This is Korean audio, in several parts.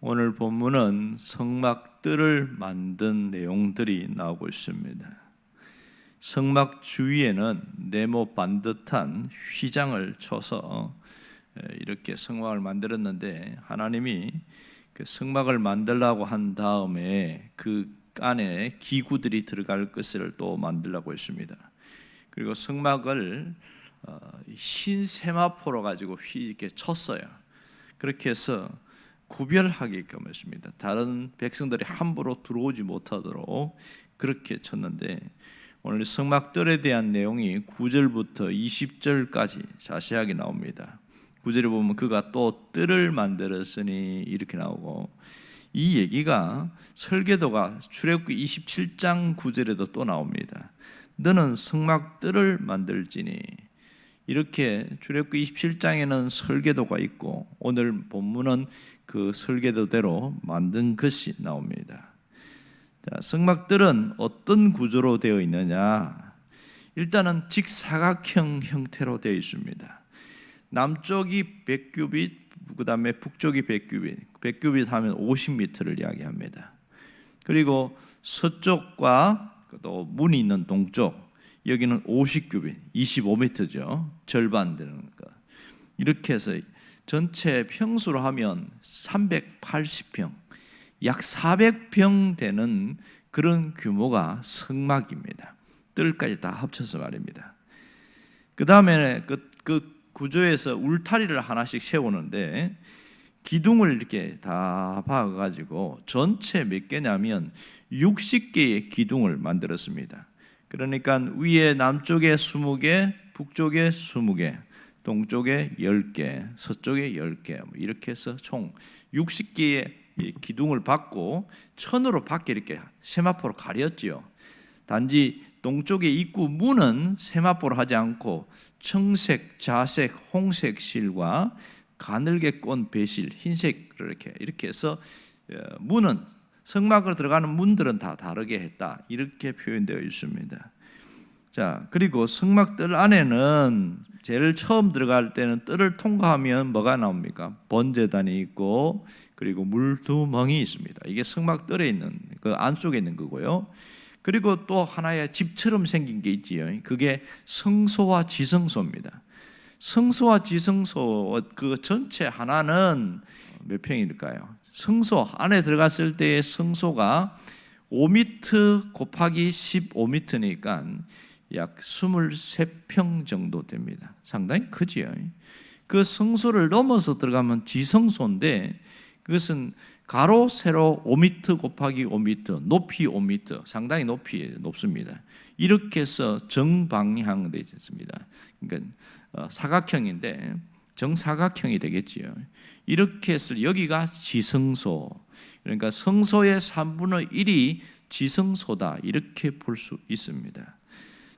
오늘 본문은 성막들을 만든 내용들이 나오고 있습니다. 성막 주위에는 네모 반듯한 휘장을 쳐서 이렇게 성막을 만들었는데, 하나님이 그 성막을 만들라고 한 다음에 그 안에 기구들이 들어갈 것을 또 만들라고 했습니다. 그리고 성막을 흰 세마포로 가지고 이렇게 쳤어요. 그렇게 해서 구별하게끔 했습니다. 다른 백성들이 함부로 들어오지 못하도록 그렇게 쳤는데, 오늘 성막들에 대한 내용이 9절부터 20절까지 자세하게 나옵니다. 9절에 보면 그가 또 뜰을 만들었으니 이렇게 나오고, 이 얘기가 설계도가 출애굽기 27장 9절에도 또 나옵니다. 너는 성막들을 만들지니, 이렇게 출애굽기 27장에는 설계도가 있고 오늘 본문은 그 설계도대로 만든 것이 나옵니다. 자, 성막들은 어떤 구조로 되어 있느냐? 일단은 직사각형 형태로 되어 있습니다. 남쪽이 100규빗, 그 다음에 북쪽이 100규빗, 100규빗 하면 50m를 이야기합니다. 그리고 서쪽과 또 문이 있는 동쪽, 여기는 50규빗, 25m죠. 절반 되는 거. 이렇게 해서 전체 평수로 하면 380평, 약 400평 되는 그런 규모가 성막입니다. 뜰까지 다 합쳐서 말입니다. 그 다음에 그 구조에서 울타리를 하나씩 세우는데, 기둥을 이렇게 다 박아가지고 전체 몇 개냐면 60개의 기둥을 만들었습니다. 그러니까 위에 남쪽에 20개, 북쪽에 20개, 동쪽에 10개, 서쪽에 10개, 이렇게 해서 총 60개의 기둥을 박고 천으로 밖에 이렇게 세마포로 가렸지요. 단지 동쪽의 입구 문은 세마포로 하지 않고 청색, 자색, 홍색 실과 가늘게 꼰 배실, 흰색을 이렇게 해서 문은, 성막으로 들어가는 문들은 다 다르게 했다, 이렇게 표현되어 있습니다. 자, 그리고 성막들 안에는 제일 처음 들어갈 때는 뜰을 통과하면 뭐가 나옵니까? 번제단이 있고, 그리고 물두멍이 있습니다. 이게 성막뜰에 있는 그 안쪽에 있는 거고요. 그리고 또 하나의 집처럼 생긴 게 있지요. 그게 성소와 지성소입니다. 성소와 지성소 그 전체 하나는 몇 평일까요? 성소 안에 들어갔을 때의 성소가 5m 곱하기 15m니까 약 23평 정도 됩니다. 상당히 크지요. 그 성소를 넘어서 들어가면 지성소인데, 그것은 가로 세로 5m 곱하기 5m, 높이 5m, 상당히 높습니다. 이렇게 해서 정방향되어 있습니다. 그러니까 사각형인데 정사각형이 되겠지요. 이렇게 해서 여기가 지성소, 그러니까 성소의 3분의 1이 지성소다, 이렇게 볼 수 있습니다.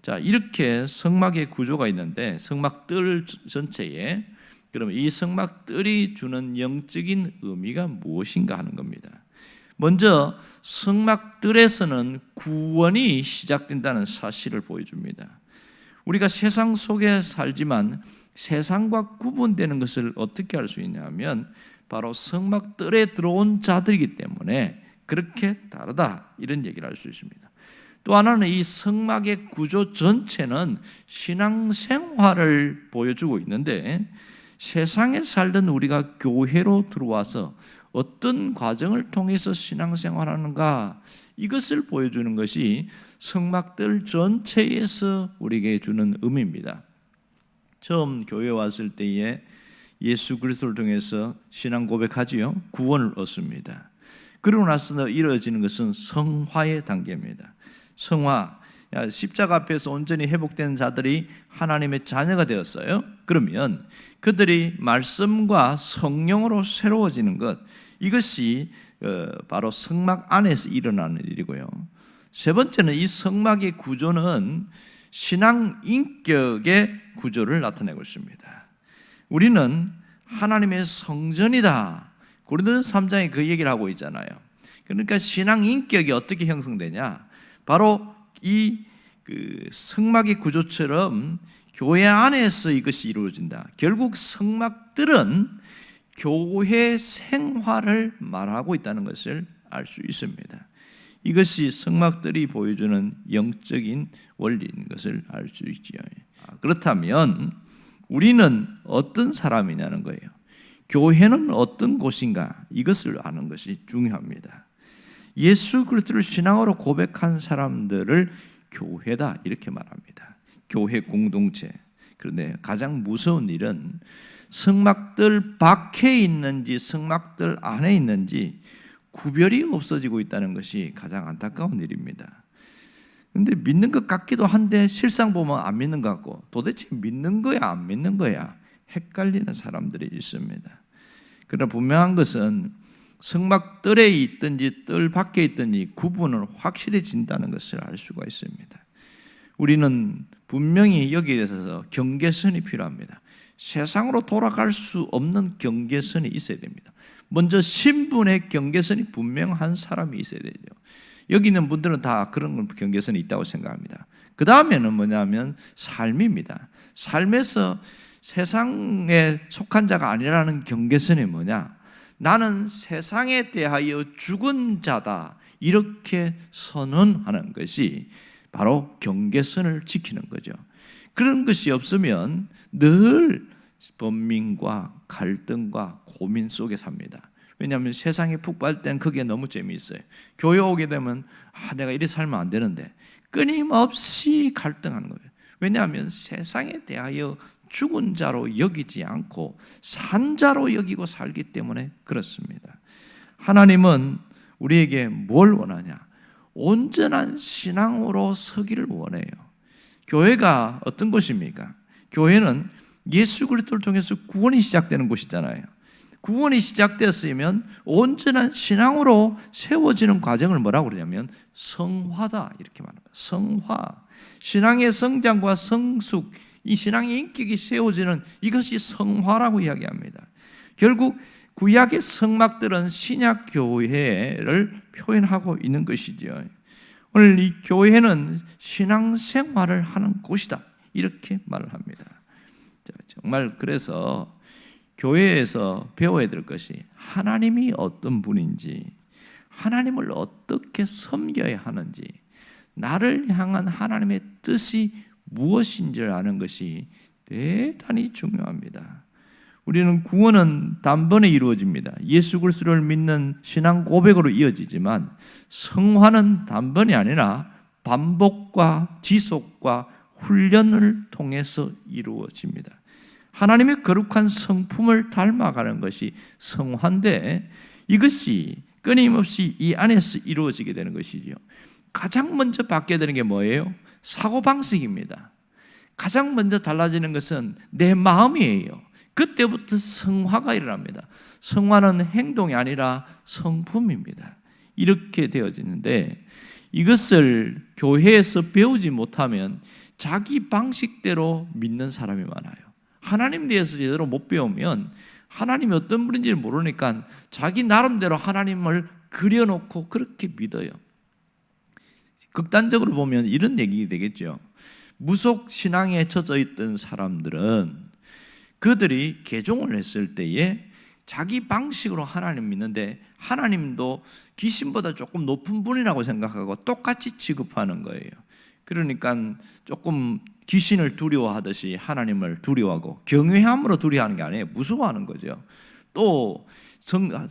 자, 이렇게 성막의 구조가 있는데, 성막뜰 전체에 그러면 이 성막뜰이 주는 영적인 의미가 무엇인가 하는 겁니다. 먼저 성막뜰에서는 구원이 시작된다는 사실을 보여줍니다. 우리가 세상 속에 살지만 세상과 구분되는 것을 어떻게 알 수 있냐면 바로 성막뜰에 들어온 자들이기 때문에 그렇게 다르다, 이런 얘기를 할 수 있습니다. 또 하나는 이 성막의 구조 전체는 신앙생활을 보여주고 있는데, 세상에 살던 우리가 교회로 들어와서 어떤 과정을 통해서 신앙생활하는가, 이것을 보여주는 것이 성막들 전체에서 우리에게 주는 의미입니다. 처음 교회에 왔을 때에 예수 그리스도를 통해서 신앙 고백하지요. 구원을 얻습니다. 그러고 나서 이루어지는 것은 성화의 단계입니다. 성화, 십자가 앞에서 온전히 회복된 자들이 하나님의 자녀가 되었어요. 그러면 그들이 말씀과 성령으로 새로워지는 것, 이것이 바로 성막 안에서 일어나는 일이고요. 세 번째는 이 성막의 구조는 신앙 인격의 구조를 나타내고 있습니다. 우리는 하나님의 성전이다, 고린도전서 3장에 그 얘기를 하고 있잖아요. 그러니까 신앙 인격이 어떻게 형성되냐, 바로 이 성막의 구조처럼 교회 안에서 이것이 이루어진다. 결국 성막들은 교회 생활을 말하고 있다는 것을 알 수 있습니다. 이것이 성막들이 보여주는 영적인 원리인 것을 알 수 있지요. 그렇다면 우리는 어떤 사람이냐는 거예요. 교회는 어떤 곳인가, 이것을 아는 것이 중요합니다. 예수 그리스도를 신앙으로 고백한 사람들을 교회다 이렇게 말합니다. 교회 공동체. 그런데 가장 무서운 일은 성막들 밖에 있는지 성막들 안에 있는지 구별이 없어지고 있다는 것이 가장 안타까운 일입니다. 그런데 믿는 것 같기도 한데 실상 보면 안 믿는 것 같고, 도대체 믿는 거야 안 믿는 거야 헷갈리는 사람들이 있습니다. 그러나 분명한 것은 성막뜰에 있든지 뜰 밖에 있든지 구분은 확실해진다는 것을 알 수가 있습니다. 우리는 분명히 여기에 대해서 경계선이 필요합니다. 세상으로 돌아갈 수 없는 경계선이 있어야 됩니다. 먼저 신분의 경계선이 분명한 사람이 있어야 되죠. 여기 있는 분들은 다 그런 경계선이 있다고 생각합니다. 그 다음에는 뭐냐면 삶입니다. 삶에서 세상에 속한 자가 아니라는 경계선이 뭐냐? 나는 세상에 대하여 죽은 자다, 이렇게 선언하는 것이 바로 경계선을 지키는 거죠. 그런 것이 없으면 늘 번민과 갈등과 고민 속에 삽니다. 왜냐하면 세상에 푹 빠질 때는 그게 너무 재미있어요. 교회 오게 되면 내가 이렇게 살면 안 되는데 끊임없이 갈등하는 거예요. 왜냐하면 세상에 대하여 죽은 자로 여기지 않고 산 자로 여기고 살기 때문에 그렇습니다. 하나님은 우리에게 뭘 원하냐? 온전한 신앙으로 서기를 원해요. 교회가 어떤 곳입니까? 교회는 예수 그리스도를 통해서 구원이 시작되는 곳이잖아요. 구원이 시작되었으면 온전한 신앙으로 세워지는 과정을 뭐라고 그러냐면 성화다 이렇게 말합니다. 성화, 신앙의 성장과 성숙, 이 신앙의 인격이 세워지는 이것이 성화라고 이야기합니다. 결국 구약의 성막들은 신약 교회를 표현하고 있는 것이죠. 오늘 이 교회는 신앙생활을 하는 곳이다 이렇게 말을 합니다. 정말 그래서 교회에서 배워야 될 것이 하나님이 어떤 분인지, 하나님을 어떻게 섬겨야 하는지, 나를 향한 하나님의 뜻이 무엇인지를 아는 것이 대단히 중요합니다. 우리는 구원은 단번에 이루어집니다. 예수 그리스도를 믿는 신앙 고백으로 이어지지만 성화는 단번이 아니라 반복과 지속과 훈련을 통해서 이루어집니다. 하나님의 거룩한 성품을 닮아가는 것이 성화인데 이것이 끊임없이 이 안에서 이루어지게 되는 것이죠. 가장 먼저 바뀌어야 되는 게 뭐예요? 사고방식입니다. 가장 먼저 달라지는 것은 내 마음이에요. 그때부터 성화가 일어납니다. 성화는 행동이 아니라 성품입니다. 이렇게 되어지는데 이것을 교회에서 배우지 못하면 자기 방식대로 믿는 사람이 많아요. 하나님 대해서 제대로 못 배우면 하나님이 어떤 분인지를 모르니까 자기 나름대로 하나님을 그려놓고 그렇게 믿어요. 극단적으로 보면 이런 얘기 되겠죠. 무속 신앙에 젖어 있던 사람들은 그들이 개종을 했을 때에 자기 방식으로 하나님 믿는데 하나님도 귀신보다 조금 높은 분이라고 생각하고 똑같이 취급하는 거예요. 그러니까 조금 귀신을 두려워하듯이 하나님을 두려워하고 경외함으로 두려워하는 게 아니에요. 무서워하는 거죠. 또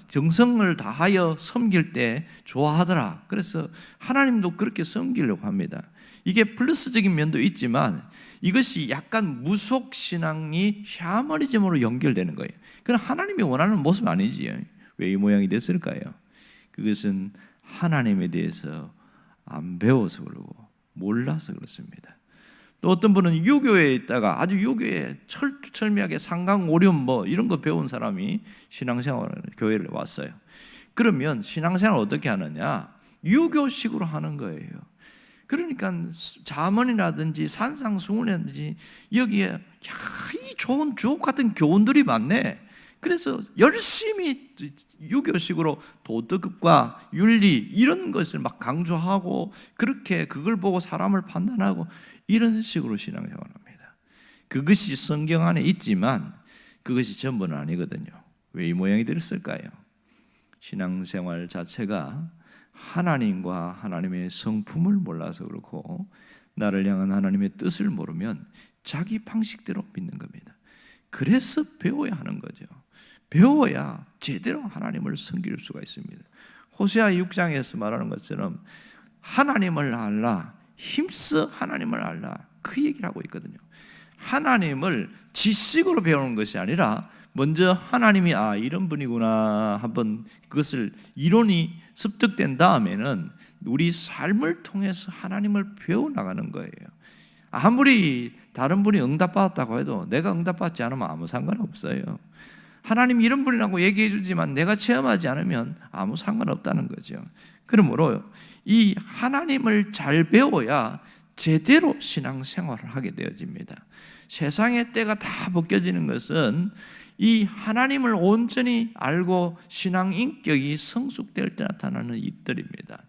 정성을 다하여 섬길 때 좋아하더라. 그래서 하나님도 그렇게 섬기려고 합니다. 이게 플러스적인 면도 있지만 이것이 약간 무속신앙이 샤머니즘으로 연결되는 거예요. 그건 하나님이 원하는 모습 아니지. 왜 이 모양이 됐을까요? 그것은 하나님에 대해서 안 배워서 그러고 몰라서 그렇습니다. 또 어떤 분은 유교에 있다가 아주 유교에 철두철미하게 상강 오륜 뭐 이런 거 배운 사람이 신앙생활을 교회를 왔어요. 그러면 신앙생활을 어떻게 하느냐? 유교식으로 하는 거예요. 그러니까 자문이라든지 산상수훈이라든지 여기에 이 좋은 주옥 같은 교훈들이 많네. 그래서 열심히 유교식으로 도덕과 윤리 이런 것을 막 강조하고 그렇게 그걸 보고 사람을 판단하고 이런 식으로 신앙생활을 합니다. 그것이 성경 안에 있지만 그것이 전부는 아니거든요. 왜 이 모양이 되었을까요? 신앙생활 자체가 하나님과 하나님의 성품을 몰라서 그렇고, 나를 향한 하나님의 뜻을 모르면 자기 방식대로 믿는 겁니다. 그래서 배워야 하는 거죠. 배워야 제대로 하나님을 섬길 수가 있습니다. 호세아 6장에서 말하는 것처럼 하나님을 알라, 힘써 하나님을 알라, 그 얘기를 하고 있거든요. 하나님을 지식으로 배우는 것이 아니라 먼저 하나님이 이런 분이구나 한번 그것을 이론이 습득된 다음에는 우리 삶을 통해서 하나님을 배워나가는 거예요. 아무리 다른 분이 응답받았다고 해도 내가 응답받지 않으면 아무 상관없어요. 하나님 이런 분이라고 얘기해 주지만 내가 체험하지 않으면 아무 상관없다는 거죠. 그러므로 이 하나님을 잘 배워야 제대로 신앙생활을 하게 되어집니다. 세상의 때가 다 벗겨지는 것은 이 하나님을 온전히 알고 신앙 인격이 성숙될 때 나타나는 일들입니다.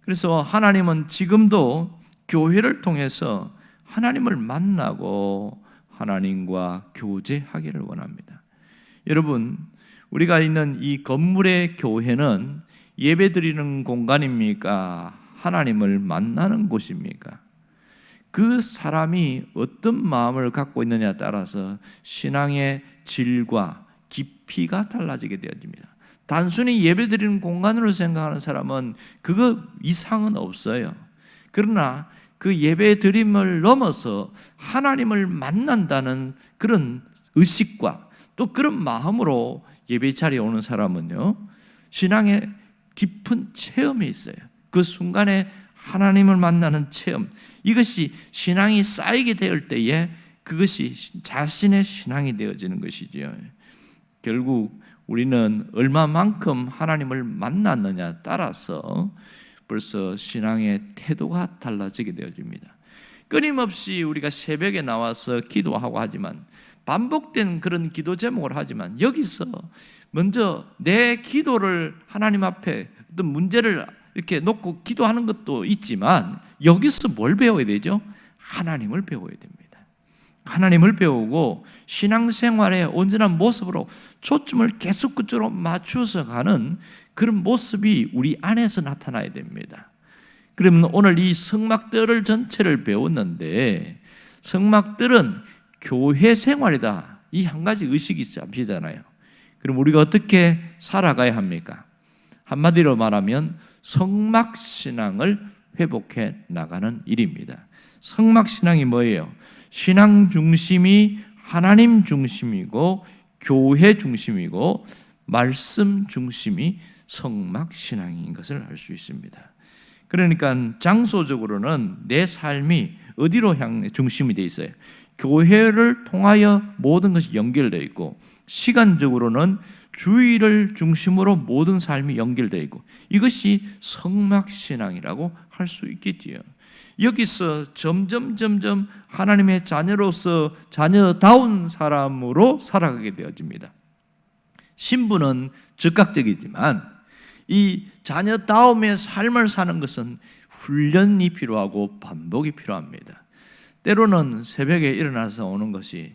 그래서 하나님은 지금도 교회를 통해서 하나님을 만나고 하나님과 교제하기를 원합니다. 여러분, 우리가 있는 이 건물의 교회는 예배드리는 공간입니까? 하나님을 만나는 곳입니까? 그 사람이 어떤 마음을 갖고 있느냐에 따라서 신앙의 질과 깊이가 달라지게 되어집니다. 단순히 예배드리는 공간으로 생각하는 사람은 그거 이상은 없어요. 그러나 그 예배드림을 넘어서 하나님을 만난다는 그런 의식과 또 그런 마음으로 예배 자리에 오는 사람은요, 신앙의 깊은 체험이 있어요. 그 순간에 하나님을 만나는 체험, 이것이 신앙이 쌓이게 될 때에 그것이 자신의 신앙이 되어지는 것이지요. 결국 우리는 얼마만큼 하나님을 만났느냐에 따라서 벌써 신앙의 태도가 달라지게 되어집니다. 끊임없이 우리가 새벽에 나와서 기도하고 하지만, 반복된 그런 기도 제목을 하지만, 여기서 먼저 내 기도를 하나님 앞에 어떤 문제를 이렇게 놓고 기도하는 것도 있지만, 여기서 뭘 배워야 되죠? 하나님을 배워야 됩니다. 하나님을 배우고 신앙생활의 온전한 모습으로 초점을 계속 그쪽으로 맞추어서 가는 그런 모습이 우리 안에서 나타나야 됩니다. 그러면 오늘 이 성막들을 전체를 배웠는데, 성막들은 교회 생활이다, 이 한 가지 의식이 잡히잖아요. 그럼 우리가 어떻게 살아가야 합니까? 한마디로 말하면 성막신앙을 회복해 나가는 일입니다. 성막신앙이 뭐예요? 신앙 중심이 하나님 중심이고 교회 중심이고 말씀 중심이 성막신앙인 것을 알 수 있습니다. 그러니까 장소적으로는 내 삶이 어디로 향해 중심이 되어 있어요? 교회를 통하여 모든 것이 연결되어 있고, 시간적으로는 주일을 중심으로 모든 삶이 연결되어 있고, 이것이 성막신앙이라고 할 수 있겠지요. 여기서 점점 하나님의 자녀로서 자녀다운 사람으로 살아가게 되어집니다. 신분은 즉각적이지만 이 자녀다움의 삶을 사는 것은 훈련이 필요하고 반복이 필요합니다. 때로는 새벽에 일어나서 오는 것이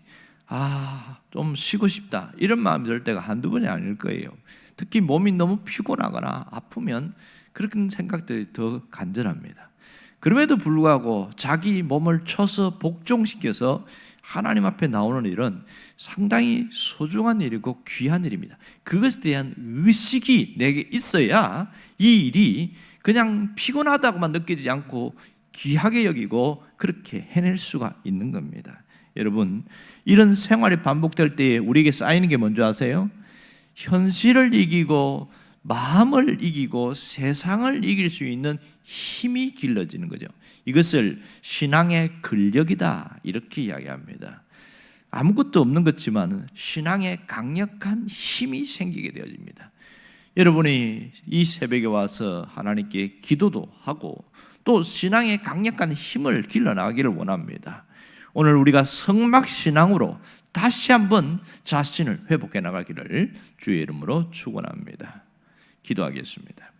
좀 쉬고 싶다, 이런 마음이 들 때가 한두 번이 아닐 거예요. 특히 몸이 너무 피곤하거나 아프면 그런 생각들이 더 간절합니다. 그럼에도 불구하고 자기 몸을 쳐서 복종시켜서 하나님 앞에 나오는 일은 상당히 소중한 일이고 귀한 일입니다. 그것에 대한 의식이 내게 있어야 이 일이 그냥 피곤하다고만 느끼지 않고 귀하게 여기고 그렇게 해낼 수가 있는 겁니다. 여러분, 이런 생활이 반복될 때에 우리에게 쌓이는 게 뭔지 아세요? 현실을 이기고 마음을 이기고 세상을 이길 수 있는 힘이 길러지는 거죠. 이것을 신앙의 근력이다, 이렇게 이야기합니다. 아무것도 없는 것지만 신앙의 강력한 힘이 생기게 되어집니다. 여러분이 이 새벽에 와서 하나님께 기도도 하고 또 신앙의 강력한 힘을 길러나가기를 원합니다. 오늘 우리가 성막신앙으로 다시 한번 자신을 회복해 나가기를 주의 이름으로 축원합니다. 기도하겠습니다.